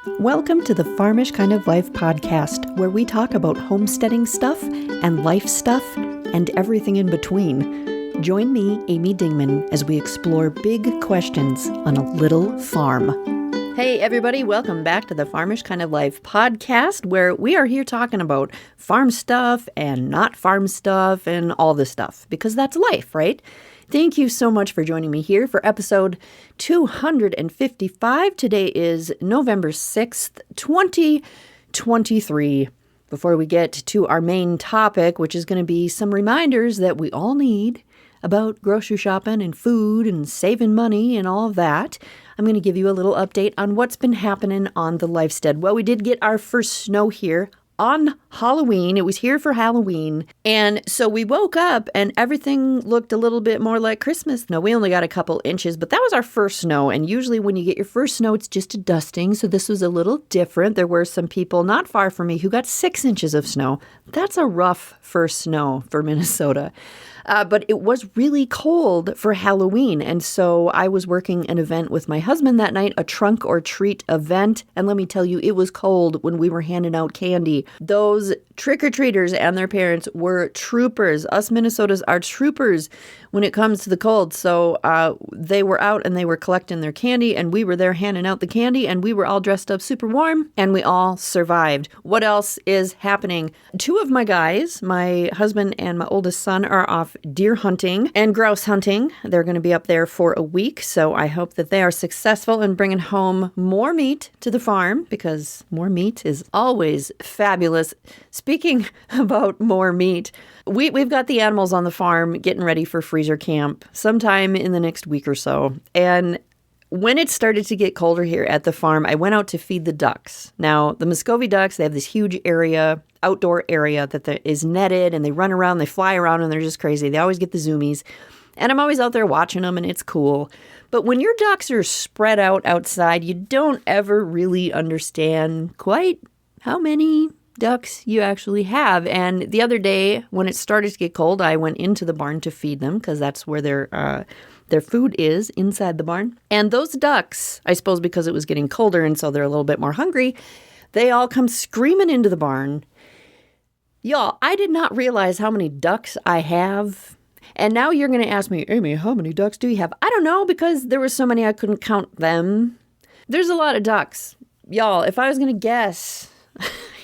Welcome to the Farmish Kind of Life podcast, where we talk about homesteading stuff and life stuff and everything in between. Join me, Amy Dingman, as we explore big questions on a little farm. Hey everybody, welcome back to the Farmish Kind of Life podcast, where we are here talking about farm stuff and not farm stuff and all this stuff, because that's life, right? Thank you so much for joining me here for episode 255. Today is November 6th, 2023. Before we get to our main topic, which is going to be some reminders that we all need about grocery shopping and food and saving money and all of that, I'm going to give you a little update on what's been happening on the Lifestead. Well, we did get our first snow here on Halloween. It was here for Halloween. And so we woke up and everything looked a little bit more like Christmas. No, we only got a couple inches, but that was our first snow. And usually when you get your first snow, it's just a dusting. So this was a little different. There were some people not far from me who got 6 inches of snow. That's a rough first snow for Minnesota. But it was really cold for Halloween. And so I was working an event with my husband that night, a trunk or treat event. And let me tell you, it was cold when we were handing out candy. Those trick-or-treaters and their parents were troopers. Us Minnesotas are troopers when it comes to the cold. So they were out and they were collecting their candy, and we were there handing out the candy, and we were all dressed up super warm, and we all survived. What else is happening? 2 of my guys, my husband and my oldest son, are off deer hunting and grouse hunting. They're going to be up there for a week, so I hope that they are successful in bringing home more meat to the farm, because more meat is always fabulous. Speaking about more meat, we've got the animals on the farm getting ready for freezer camp sometime in the next week or so. And when it started to get colder here at the farm, I went out to feed the ducks. Now, the Muscovy ducks, they have this huge area, outdoor area that is netted, and they run around, they fly around, and they're just crazy. They always get the zoomies. And I'm always out there watching them, and it's cool. But when your ducks are spread out outside, you don't ever really understand quite how many ducks you actually have. And the other day, when it started to get cold, I went into the barn to feed them, because that's where their food is, inside the barn. And those ducks, I suppose because it was getting colder and so they're a little bit more hungry, they all come screaming into the barn. Y'all, I did not realize how many ducks I have. And now you're going to ask me, Amy, how many ducks do you have? I don't know, because there were so many I couldn't count them. There's a lot of ducks. Y'all, if I was going to guess,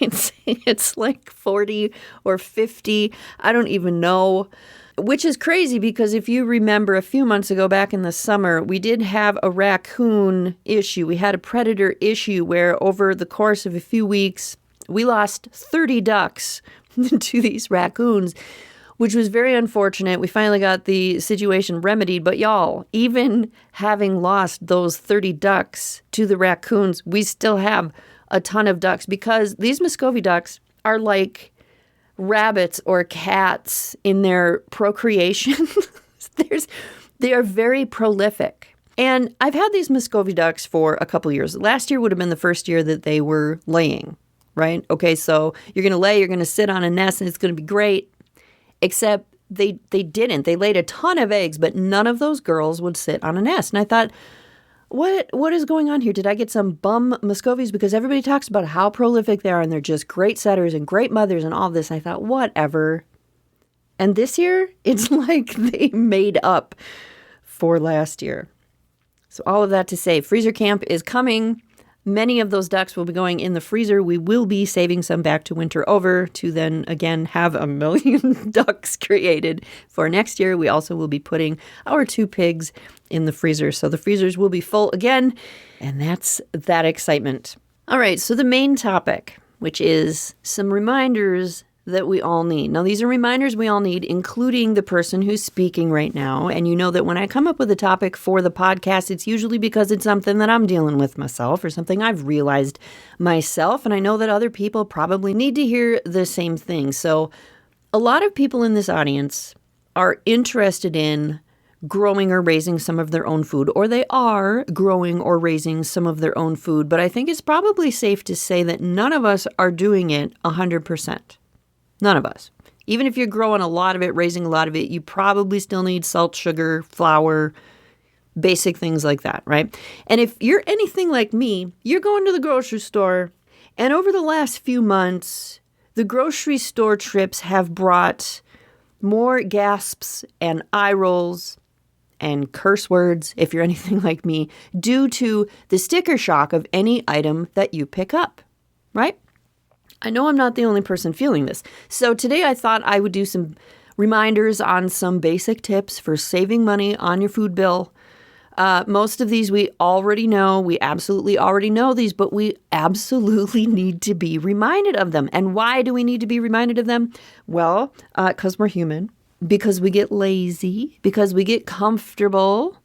it's like 40 or 50. I don't even know. Which is crazy, because if you remember a few months ago back in the summer, we did have a raccoon issue. We had a predator issue where over the course of a few weeks, we lost 30 ducks to these raccoons, which was very unfortunate. We finally got the situation remedied. But y'all, even having lost those 30 ducks to the raccoons, we still have a ton of ducks, because these Muscovy ducks are like rabbits or cats in their procreation. They are very prolific. And I've had these Muscovy ducks for a couple years. Last year would have been the first year that they were laying, right? Okay, so you're going to lay, you're going to sit on a nest, and it's going to be great. Except they didn't. They laid a ton of eggs, but none of those girls would sit on a nest. And I thought, what is going on here? Did I get some bum Muscovies? Because everybody talks about how prolific they are, and they're just great setters and great mothers and all this. And I thought, whatever. And this year, it's like they made up for last year. So all of that to say, freezer camp is coming. Many of those ducks will be going in the freezer. We will be saving some back to winter over to then again have 1 million ducks created for next year. We also will be putting our 2 pigs in the freezer. So the freezers will be full again. And that's that excitement. All right. So the main topic, which is some reminders that we all need. Now, these are reminders we all need, including the person who's speaking right now. And you know that when I come up with a topic for the podcast, it's usually because it's something that I'm dealing with myself or something I've realized myself. And I know that other people probably need to hear the same thing. So a lot of people in this audience are interested in growing or raising some of their own food, or they are growing or raising some of their own food. But I think it's probably safe to say that none of us are doing it 100%. None of us. Even if you're growing a lot of it, raising a lot of it, you probably still need salt, sugar, flour, basic things like that, right? And if you're anything like me, you're going to the grocery store, and over the last few months, the grocery store trips have brought more gasps and eye rolls and curse words, if you're anything like me, due to the sticker shock of any item that you pick up, right? I know I'm not the only person feeling this. So today I thought I would do some reminders on some basic tips for saving money on your food bill. Most of these we already know. We absolutely already know these, but we absolutely need to be reminded of them. And why do we need to be reminded of them? Well, because we're human, because we get lazy, because we get comfortable,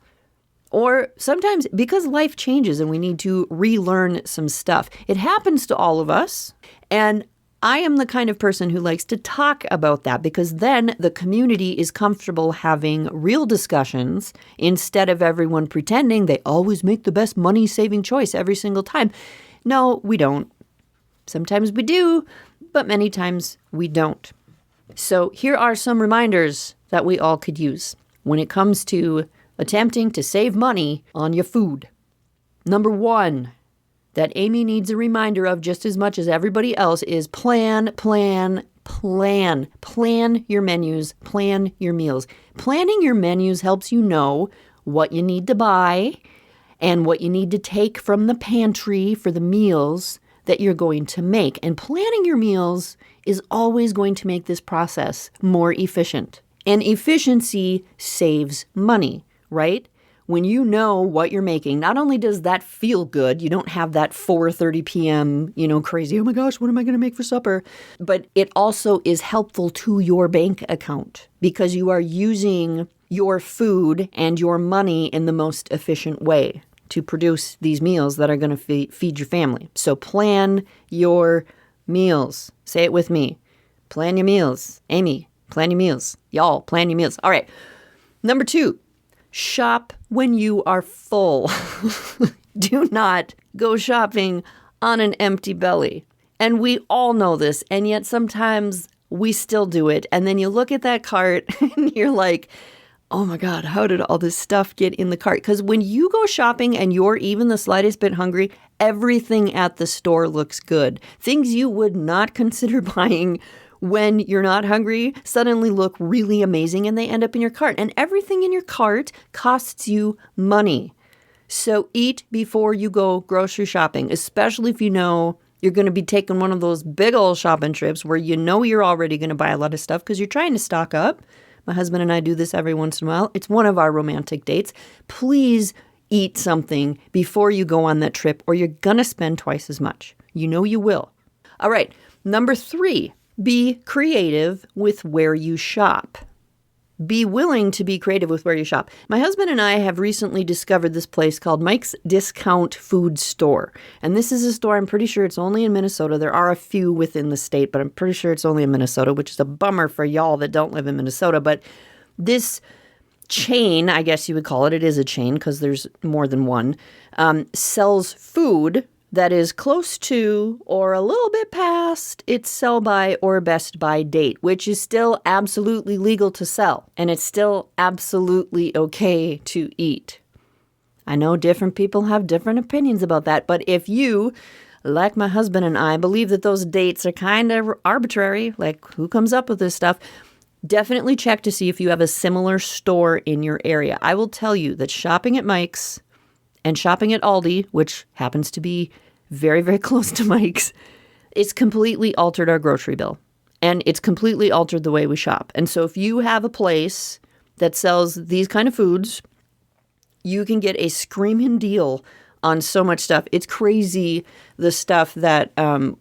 or sometimes because life changes and we need to relearn some stuff. It happens to all of us. And I am the kind of person who likes to talk about that because then the community is comfortable having real discussions instead of everyone pretending they always make the best money-saving choice every single time. No, we don't. Sometimes we do, but many times we don't. So here are some reminders that we all could use when it comes to attempting to save money on your food. Number 1, that Amy needs a reminder of just as much as everybody else is plan. Plan your menus, plan your meals. Planning your menus helps you know what you need to buy and what you need to take from the pantry for the meals that you're going to make. And planning your meals is always going to make this process more efficient. And efficiency saves money, right? When you know what you're making, not only does that feel good, you don't have that 4:30 p.m., crazy, oh my gosh, what am I going to make for supper? But it also is helpful to your bank account because you are using your food and your money in the most efficient way to produce these meals that are going to feed your family. So plan your meals. Say it with me. Plan your meals. Amy, plan your meals. Y'all, plan your meals. All right. Number 2. Shop when you are full. Do not go shopping on an empty belly. And we all know this, and yet sometimes we still do it. And then you look at that cart and you're like, oh my God, how did all this stuff get in the cart? Because when you go shopping and you're even the slightest bit hungry, everything at the store looks good. Things you would not consider buying when you're not hungry suddenly look really amazing and they end up in your cart. And everything in your cart costs you money. So eat before you go grocery shopping, especially if you know you're going to be taking one of those big old shopping trips where you know you're already going to buy a lot of stuff because you're trying to stock up. My husband and I do this every once in a while. It's one of our romantic dates. Please eat something before you go on that trip or you're going to spend twice as much. You know you will. All right. Number 3. Be creative with where you shop. Be willing to be creative with where you shop. My husband and I have recently discovered this place called Mike's Discount Food Store. And this is a store, I'm pretty sure it's only in Minnesota. There are a few within the state, but I'm pretty sure it's only in Minnesota, which is a bummer for y'all that don't live in Minnesota. But this chain, I guess you would call it is a chain because there's more than one, sells food that is close to or a little bit past its sell-by or best by date, which is still absolutely legal to sell, and it's still absolutely okay to eat. I know different people have different opinions about that, but if you, like my husband and I, believe that those dates are kind of arbitrary, like who comes up with this stuff, definitely check to see if you have a similar store in your area. I will tell you that shopping at Mike's and shopping at Aldi, which happens to be very, very close to Mike's, it's completely altered our grocery bill. And it's completely altered the way we shop. And so if you have a place that sells these kind of foods, you can get a screaming deal on so much stuff. It's crazy the stuff that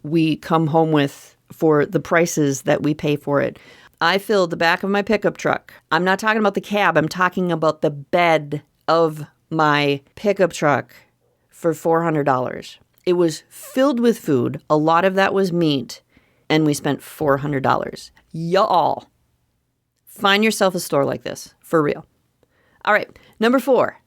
we come home with for the prices that we pay for it. I filled the back of my pickup truck. I'm not talking about the cab. I'm talking about the bed of my pickup truck for $400. It was filled with food. A lot of that was meat, and we spent $400. Y'all, find yourself a store like this, for real. All right, number 4,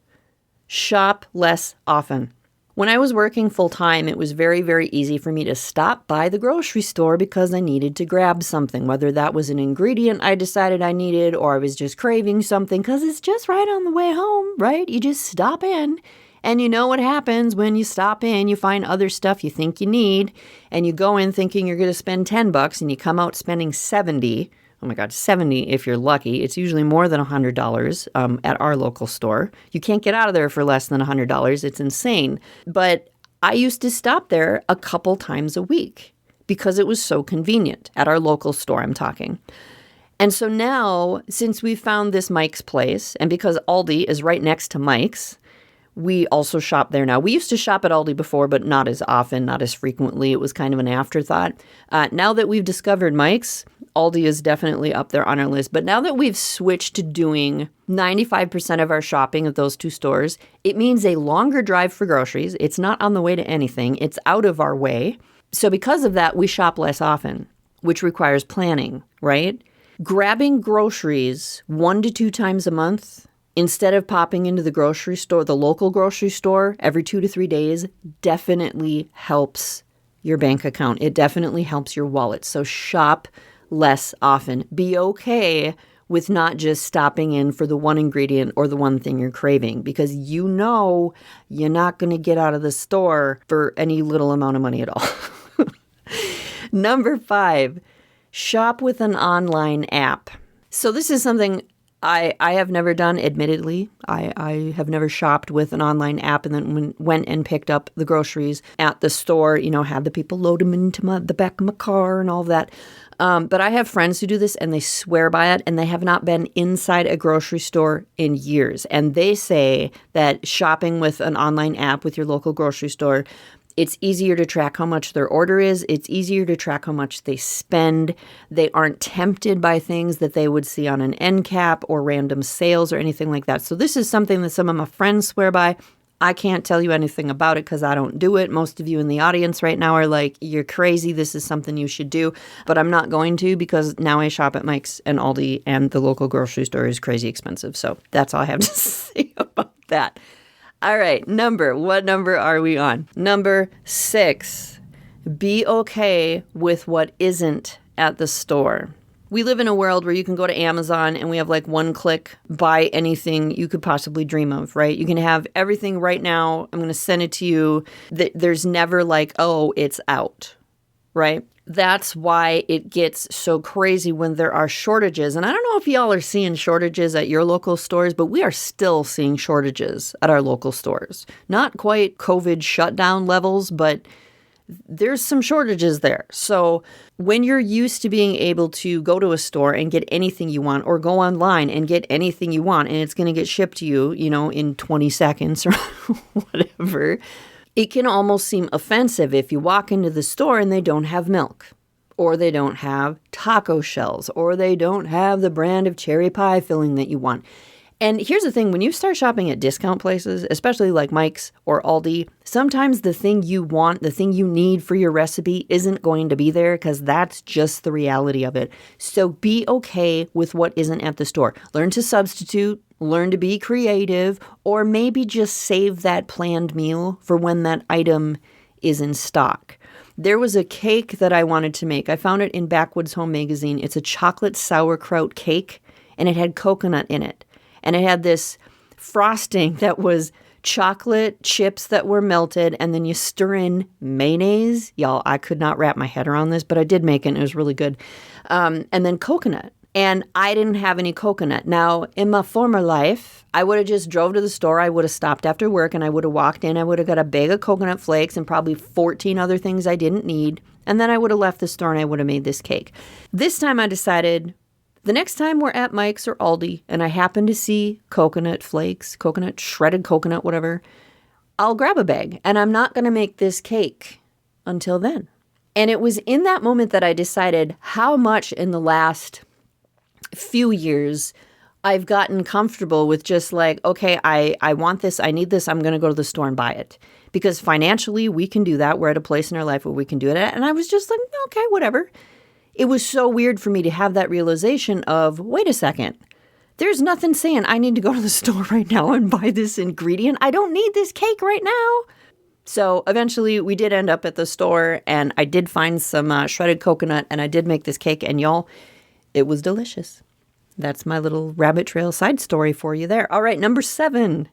shop less often. When I was working full time, it was very, very easy for me to stop by the grocery store because I needed to grab something, whether that was an ingredient I decided I needed or I was just craving something because it's just right on the way home, right? You just stop in. And you know what happens when you stop in, you find other stuff you think you need, and you go in thinking you're going to spend $10 and you come out spending 70. Oh my God, 70 if you're lucky. It's usually more than $100 at our local store. You can't get out of there for less than $100. It's insane. But I used to stop there a couple times a week because it was so convenient at our local store, I'm talking. And so now, since we found this Mike's Place, and because Aldi is right next to Mike's, we also shop there now. We used to shop at Aldi before, but not as often, not as frequently. It was kind of an afterthought. Now that we've discovered Mike's, Aldi is definitely up there on our list. But now that we've switched to doing 95% of our shopping at those two stores, it means a longer drive for groceries. It's not on the way to anything. It's out of our way. So because of that, we shop less often, which requires planning, right? Grabbing groceries 1 to 2 times a month, instead of popping into the grocery store, the local grocery store, every 2 to 3 days, definitely helps your bank account. It definitely helps your wallet. So shop less often. Be okay with not just stopping in for the one ingredient or the one thing you're craving, because you know you're not going to get out of the store for any little amount of money at all. Number 5, shop with an online app. So this is something I have never done, admittedly. I have never shopped with an online app and then went and picked up the groceries at the store, have the people load them into the back of my car and all that. But I have friends who do this and they swear by it, and they have not been inside a grocery store in years. And they say that shopping with an online app with your local grocery store, it's easier to track how much their order is. It's easier to track how much they spend. They aren't tempted by things that they would see on an end cap or random sales or anything like that. So this is something that some of my friends swear by. I can't tell you anything about it because I don't do it. Most of you in the audience right now are like, you're crazy. This is something you should do. But I'm not going to, because now I shop at Mike's and Aldi, and the local grocery store is crazy expensive. So that's all I have to say about that. All right, what number are we on? Number 6, be okay with what isn't at the store. We live in a world where you can go to Amazon and we have like one click, buy anything you could possibly dream of, right? You can have everything right now. I'm going to send it to you. There's never like, oh, it's out, right? That's why it gets so crazy when there are shortages. And I don't know if y'all are seeing shortages at your local stores, but we are still seeing shortages at our local stores. Not quite COVID shutdown levels, but there's some shortages there. So when you're used to being able to go to a store and get anything you want, or go online and get anything you want, and it's going to get shipped to you, in 20 seconds or whatever, it can almost seem offensive if you walk into the store and they don't have milk, or they don't have taco shells, or they don't have the brand of cherry pie filling that you want. And here's the thing, when you start shopping at discount places, especially like Mike's or Aldi, sometimes the thing you want, the thing you need for your recipe isn't going to be there, because that's just the reality of it. So be okay with what isn't at the store. Learn to substitute, learn to be creative, or maybe just save that planned meal for when that item is in stock. There was a cake that I wanted to make. I found it in Backwoods Home Magazine. It's a chocolate sauerkraut cake, and it had coconut in it. And it had this frosting that was chocolate chips that were melted, and then you stir in mayonnaise. Y'all, I could not wrap my head around this, but I did make it, and it was really good. And then coconut. And I didn't have any coconut. Now, in my former life, I would have just drove to the store. I would have stopped after work, and I would have walked in. I would have got a bag of coconut flakes and probably 14 other things I didn't need. And then I would have left the store, and I would have made this cake. This time I decided, the next time we're at Mike's or Aldi and I happen to see coconut flakes, shredded coconut, whatever, I'll grab a bag, and I'm not going to make this cake until then. And it was in that moment that I decided how much in the last few years I've gotten comfortable with just like, okay, I want this, I need this, I'm going to go to the store and buy it. Because financially, we can do that. We're at a place in our life where we can do it. And I was just like, okay, whatever. It was so weird for me to have that realization of, wait a second, there's nothing saying I need to go to the store right now and buy this ingredient. I don't need this cake right now. So eventually we did end up at the store, and I did find some shredded coconut, and I did make this cake, and y'all, it was delicious. That's my little rabbit trail side story for you there. All right, number 7,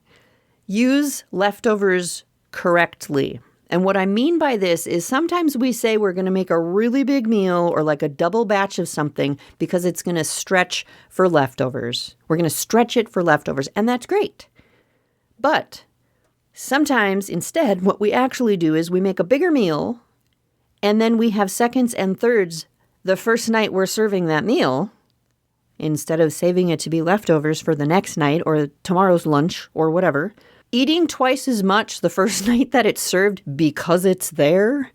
use leftovers correctly. And what I mean by this is sometimes we say we're going to make a really big meal or like a double batch of something because it's going to stretch for leftovers. We're going to stretch it for leftovers, and that's great. But sometimes instead what we actually do is we make a bigger meal, and then we have seconds and thirds the first night we're serving that meal instead of saving it to be leftovers for the next night or tomorrow's lunch or whatever. Eating twice as much the first night that it's served because it's there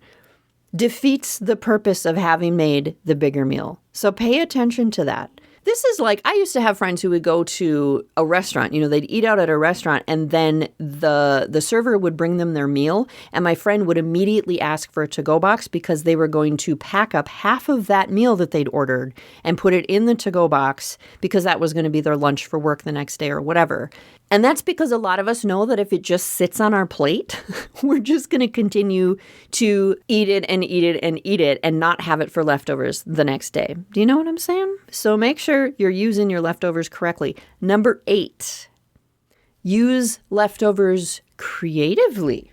defeats the purpose of having made the bigger meal. So pay attention to that. This is like, I used to have friends who would go to a restaurant, they'd eat out at a restaurant, and then the server would bring them their meal, and my friend would immediately ask for a to-go box because they were going to pack up half of that meal that they'd ordered and put it in the to-go box because that was going to be their lunch for work the next day or whatever. And that's because a lot of us know that if it just sits on our plate, we're just going to continue to eat it and eat it and eat it and not have it for leftovers the next day. Do you know what I'm saying? So make sure you're using your leftovers correctly. Number 8, use leftovers creatively.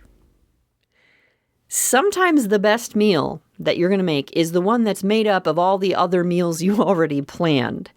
Sometimes the best meal that you're going to make is the one that's made up of all the other meals you already planned.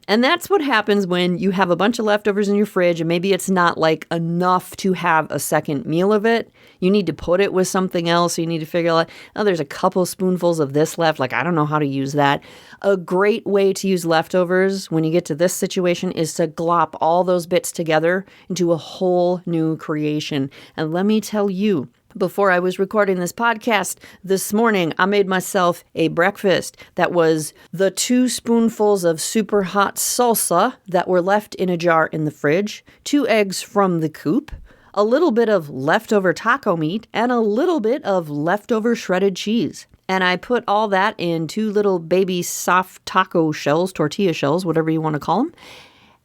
And that's what happens when you have a bunch of leftovers in your fridge and maybe it's not like enough to have a second meal of it. You need to put it with something else. You need to figure out, oh, there's a couple spoonfuls of this left. Like, I don't know how to use that. A great way to use leftovers when you get to this situation is to glop all those bits together into a whole new creation. And let me tell you, before I was recording this podcast this morning, I made myself a breakfast that was the 2 spoonfuls of super hot salsa that were left in a jar in the fridge, 2 eggs from the coop, a little bit of leftover taco meat, and a little bit of leftover shredded cheese. And I put all that in 2 little baby soft taco shells, tortilla shells, whatever you want to call them.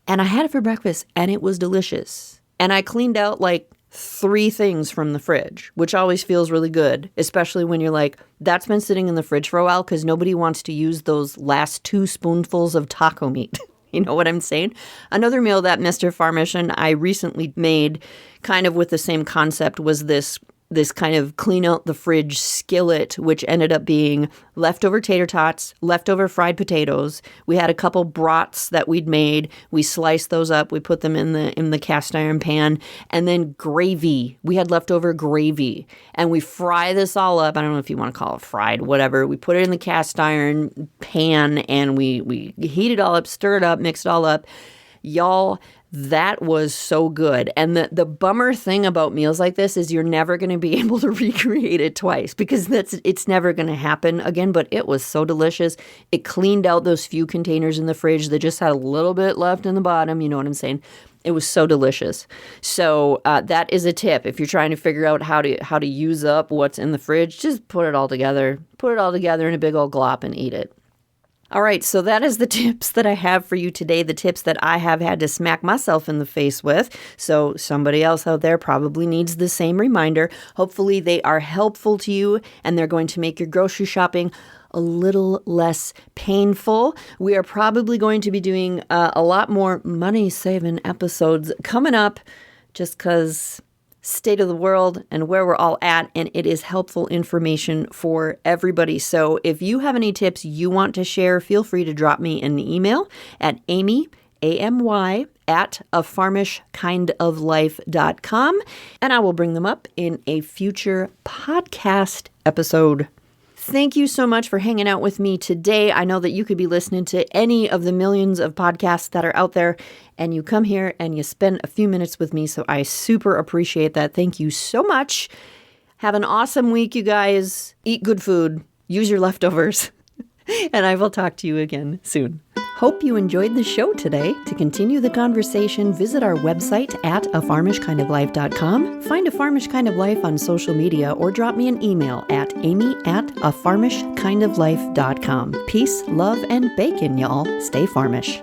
And I had it for breakfast, and it was delicious. And I cleaned out like 3 things from the fridge, which always feels really good, especially when you're like, that's been sitting in the fridge for a while because nobody wants to use those last 2 spoonfuls of taco meat. You know what I'm saying? Another meal that Mr. Farmish and I recently made kind of with the same concept was this kind of clean out the fridge skillet, which ended up being leftover tater tots, leftover fried potatoes. We had a couple brats that we'd made. We sliced those up. We put them in the cast iron pan, and then gravy. We had leftover gravy, and we fry this all up. I don't know if you want to call it fried, whatever. We put it in the cast iron pan, and we heat it all up, stir it up, mix it all up. Y'all, that was so good. And the bummer thing about meals like this is you're never going to be able to recreate it twice because it's never going to happen again. But it was so delicious. It cleaned out those few containers in the fridge that just had a little bit left in the bottom. You know what I'm saying? It was so delicious. So that is a tip. If you're trying to figure out how to use up what's in the fridge, just put it all together. Put it all together in a big old glop and eat it. All right, so that is the tips that I have for you today, the tips that I have had to smack myself in the face with. So somebody else out there probably needs the same reminder. Hopefully they are helpful to you and they're going to make your grocery shopping a little less painful. We are probably going to be doing a lot more money-saving episodes coming up just because state of the world and where we're all at, and it is helpful information for everybody. So if you have any tips you want to share, feel free to drop me an email at Amy, AMY, at afarmishkindoflife.com, and I will bring them up in a future podcast episode. Thank you so much for hanging out with me today. I know that you could be listening to any of the millions of podcasts that are out there, and you come here and you spend a few minutes with me, so I super appreciate that. Thank you so much. Have an awesome week, you guys. Eat good food. Use your leftovers. And I will talk to you again soon. Hope you enjoyed the show today. To continue the conversation, visit our website at afarmishkindoflife.com, find A Farmish Kind of Life on social media, or drop me an email at amy@afarmishkindoflife.com. Peace, love, and bacon, y'all. Stay Farmish.